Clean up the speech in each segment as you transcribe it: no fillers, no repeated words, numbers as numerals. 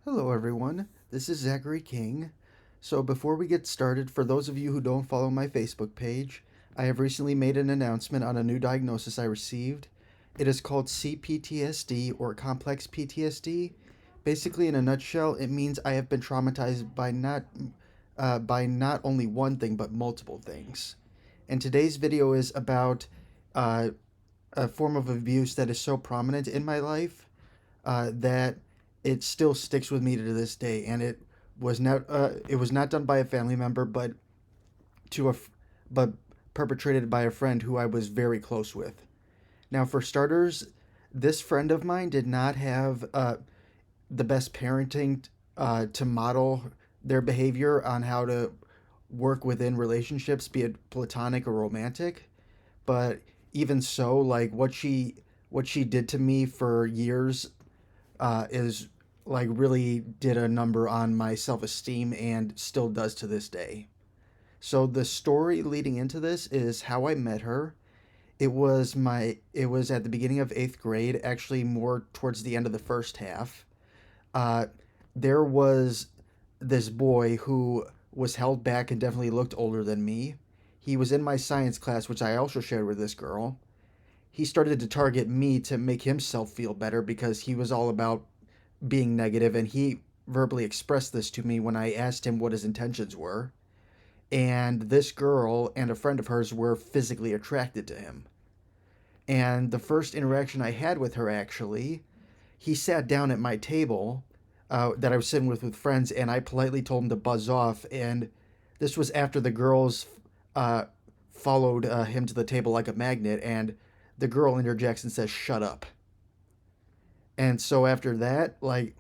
Hello, everyone. This is Zachary King. So, before we get started, for those of you who don't follow my Facebook page, I have recently made an announcement on a new diagnosis I received. It is called CPTSD or Complex PTSD. Basically, in a nutshell, it means I have been traumatized by not only one thing but multiple things. And today's video is about uh, a form of abuse that is so prominent in my life that it still sticks with me to this day. And it was not done by a family member, to a but perpetrated by a friend who I was very close with. Now, for starters, this friend of mine did not have the best parenting to model their behavior on how to work within relationships, be it platonic or romantic. But even so, like what she did to me for years is like really did a number on my self esteem and still does to this day. So the story leading into this is how I met her. It was at the beginning of 8th grade, actually more towards the end of the first half. Uh, there was this boy who was held back and definitely looked older than me. He was in my science class, which I also shared with this girl. He started to target me to make himself feel better because he was all about being negative, and he verbally expressed this to me when I asked him what his intentions were. And this girl and a friend of hers were physically attracted to him. And the first interaction I had with her, actually, he sat down at my table that I was sitting with friends, and I politely told him to buzz off. And this was after the girls uh, followed him to the table like a magnet, and the girl interjects and says, "Shut up." And so after that, like,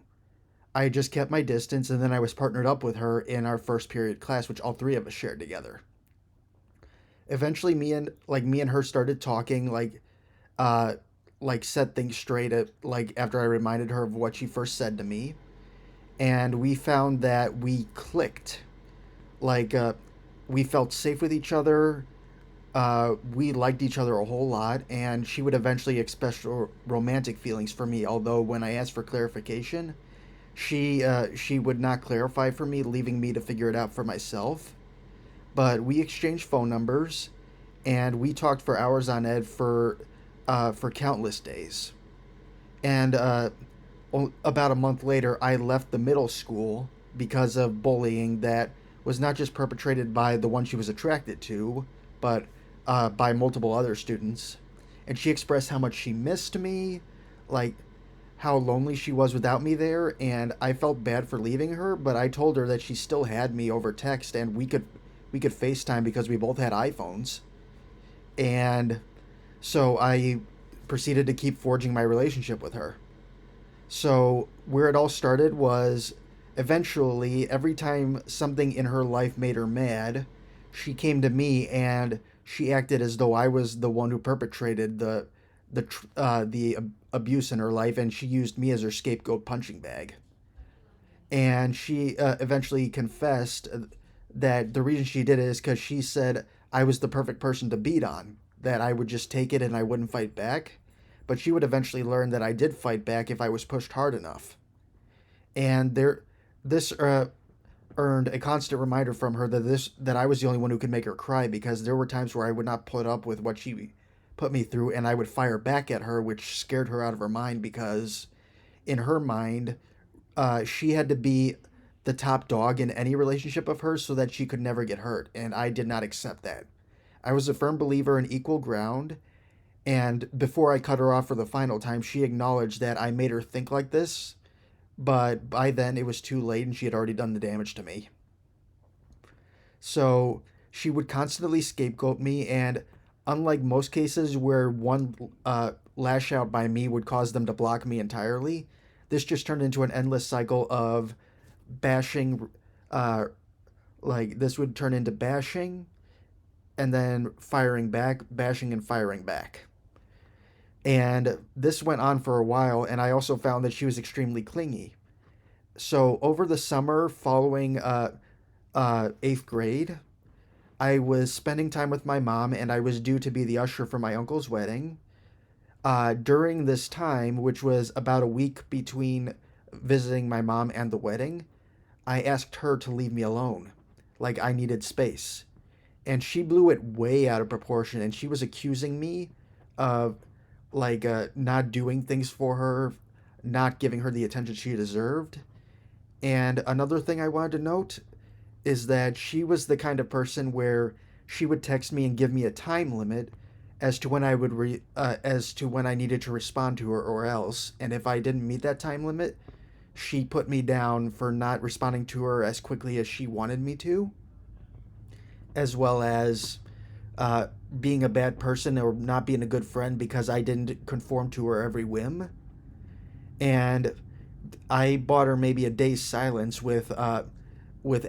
I just kept my distance, and then I was partnered up with her in our first period class, which all three of us shared together. Eventually, me and her started talking, uh, set things straight. After I reminded her of what she first said to me, and we found that we clicked. Like, we felt safe with each other. We liked each other a whole lot, and she would eventually express romantic feelings for me. Although when I asked for clarification, she would not clarify for me, leaving me to figure it out for myself. But we exchanged phone numbers, and we talked for hours on end for countless days. And about a month later, I left the middle school because of bullying that was not just perpetrated by the one she was attracted to, but by multiple other students. And she expressed how much she missed me, like how lonely she was without me there, and I felt bad for leaving her, but I told her that she still had me over text, and we could FaceTime because we both had iPhones. And so I proceeded to keep forging my relationship with her. So where it all started was eventually every time something in her life made her mad, she came to me and she acted as though I was the one who perpetrated the abuse in her life, and she used me as her scapegoat punching bag. And she eventually confessed that the reason she did it is because she said I was the perfect person to beat on, that I would just take it and I wouldn't fight back. But she would eventually learn that I did fight back if I was pushed hard enough. And this earned a constant reminder from her that I was the only one who could make her cry, because there were times where I would not put up with what she put me through, and I would fire back at her, which scared her out of her mind because in her mind, she had to be the top dog in any relationship of hers so that she could never get hurt, and I did not accept that. I was a firm believer in equal ground, and before I cut her off for the final time, she acknowledged that I made her think like this, but by then it was too late and she had already done the damage to me. So she would constantly scapegoat me, and unlike most cases where one lash out by me would cause them to block me entirely, this just turned into an endless cycle of bashing. This would turn into bashing and then firing back, bashing and firing back. And this went on for a while, and I also found that she was extremely clingy. So over the summer following 8th grade, I was spending time with my mom, and I was due to be the usher for my uncle's wedding. During this time, which was about a week between visiting my mom and the wedding, I asked her to leave me alone. Like I needed space. And she blew it way out of proportion, and she was accusing me of not doing things for her, not giving her the attention she deserved. And another thing I wanted to note is that she was the kind of person where she would text me and give me a time limit as to when as to when I needed to respond to her or else. And if I didn't meet that time limit, she put me down for not responding to her as quickly as she wanted me to, as well as uh, being a bad person or not being a good friend because I didn't conform to her every whim. And I bought her maybe a day's silence with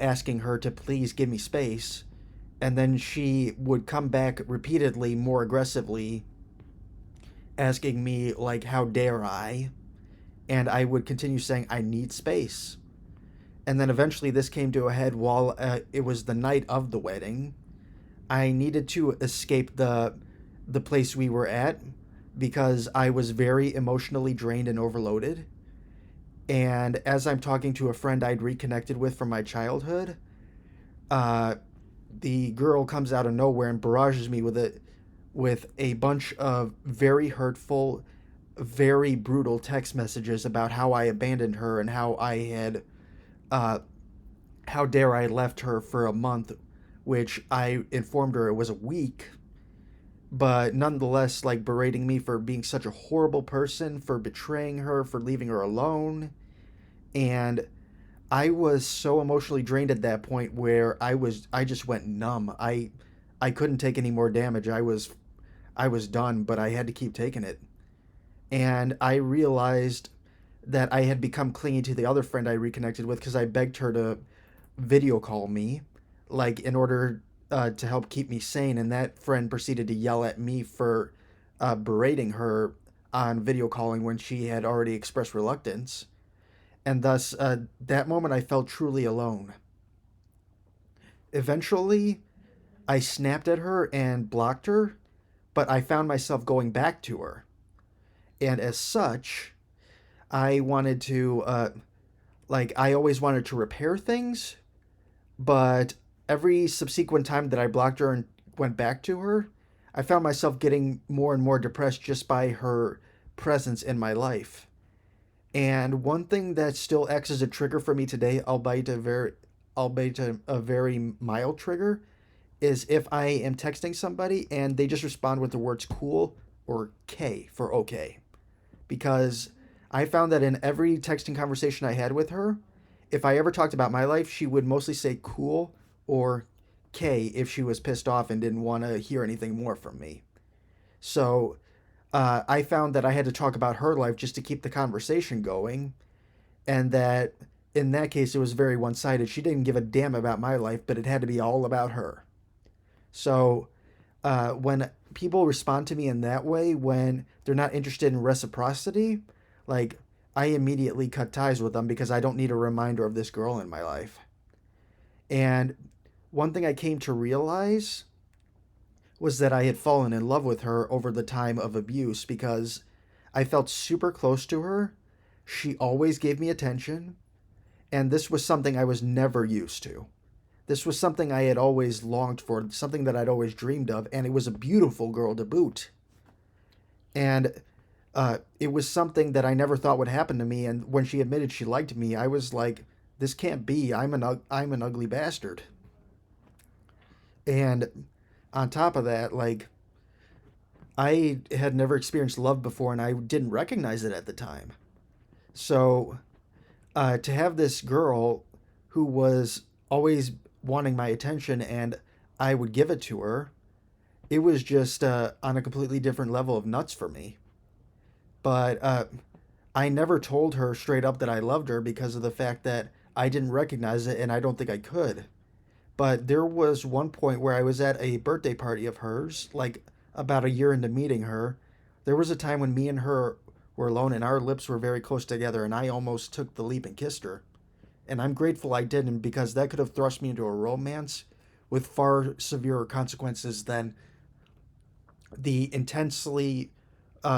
asking her to please give me space, and then she would come back repeatedly, more aggressively, asking me like, "How dare I?" And I would continue saying, "I need space." And then eventually, this came to a head while it was the night of the wedding. I needed to escape the place we were at because I was very emotionally drained and overloaded. And as I'm talking to a friend I'd reconnected with from my childhood, uh, the girl comes out of nowhere and barrages me with a bunch of very hurtful, very brutal text messages about how I abandoned her and uh, how dare I left her for a month, which I informed her it was a week, but nonetheless, like berating me for being such a horrible person, for betraying her, for leaving her alone. And I was so emotionally drained at that point where I just went numb. I couldn't take any more damage. I was done, but I had to keep taking it. And I realized that I had become clingy to the other friend I reconnected with because I begged her to video call me, like in order to help keep me sane. And that friend proceeded to yell at me for berating her on video calling when she had already expressed reluctance. And thus, that moment I felt truly alone. Eventually, I snapped at her and blocked her, but I found myself going back to her. And as such, I wanted to, I always wanted to repair things, but every subsequent time that I blocked her and went back to her, I found myself getting more and more depressed just by her presence in my life. And one thing that still acts as a trigger for me today, albeit a very mild trigger, is if I am texting somebody and they just respond with the words cool or K for okay. Because I found that in every texting conversation I had with her, if I ever talked about my life, she would mostly say cool or K if she was pissed off and didn't want to hear anything more from me. So I found that I had to talk about her life just to keep the conversation going, and that in that case it was very one sided. She didn't give a damn about my life, but it had to be all about her. So when people respond to me in that way, when they're not interested in reciprocity, like I immediately cut ties with them because I don't need a reminder of this girl in my life. And one thing I came to realize was that I had fallen in love with her over the time of abuse because I felt super close to her. She always gave me attention, and this was something I was never used to. This was something I had always longed for, something that I'd always dreamed of, and it was a beautiful girl to boot. And it was something that I never thought would happen to me. And when she admitted she liked me, I was like, "This can't be. I'm an ugly bastard." And on top of that, like I had never experienced love before, and I didn't recognize it at the time. So to have this girl who was always wanting my attention and I would give it to her, it was just on a completely different level of nuts for me. But I never told her straight up that I loved her because of the fact that I didn't recognize it and I don't think I could. But there was one point where I was at a birthday party of hers, like about a year into meeting her. There was a time when me and her were alone and our lips were very close together, and I almost took the leap and kissed her. And I'm grateful I didn't because that could have thrust me into a romance with far severer consequences than the intensely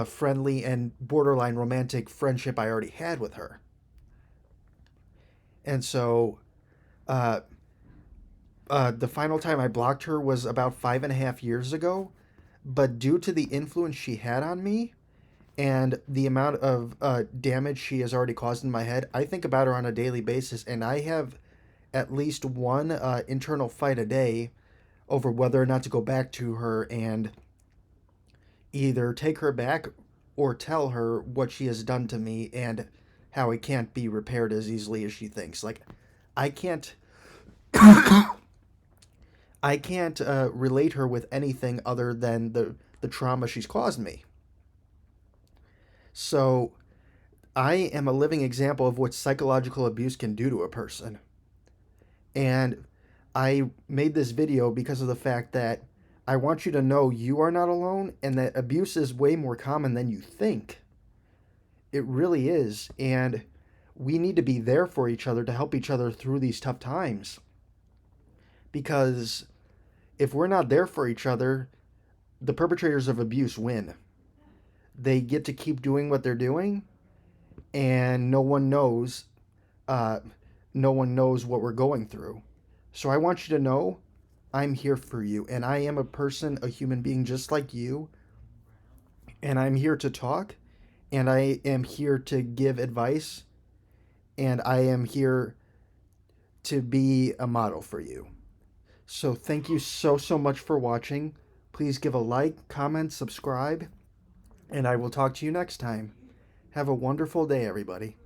friendly and borderline romantic friendship I already had with her. And so uh, the final time I blocked her was about 5.5 years ago. But due to the influence she had on me and the amount of damage she has already caused in my head, I think about her on a daily basis, and I have at least one internal fight a day over whether or not to go back to her and either take her back or tell her what she has done to me and how it can't be repaired as easily as she thinks. Like, I can't I can't relate her with anything other than the trauma she's caused me. So I am a living example of what psychological abuse can do to a person. And I made this video because of the fact that I want you to know you are not alone and that abuse is way more common than you think. It really is. And we need to be there for each other to help each other through these tough times. Because if we're not there for each other, the perpetrators of abuse win. They get to keep doing what they're doing, and uh, no one knows what we're going through. So I want you to know I'm here for you, and I am a person, a human being just like you, and I'm here to talk, and I am here to give advice, and I am here to be a model for you. So thank you so much for watching. Please give a like, comment, subscribe, and I will talk to you next time. Have a wonderful day, everybody.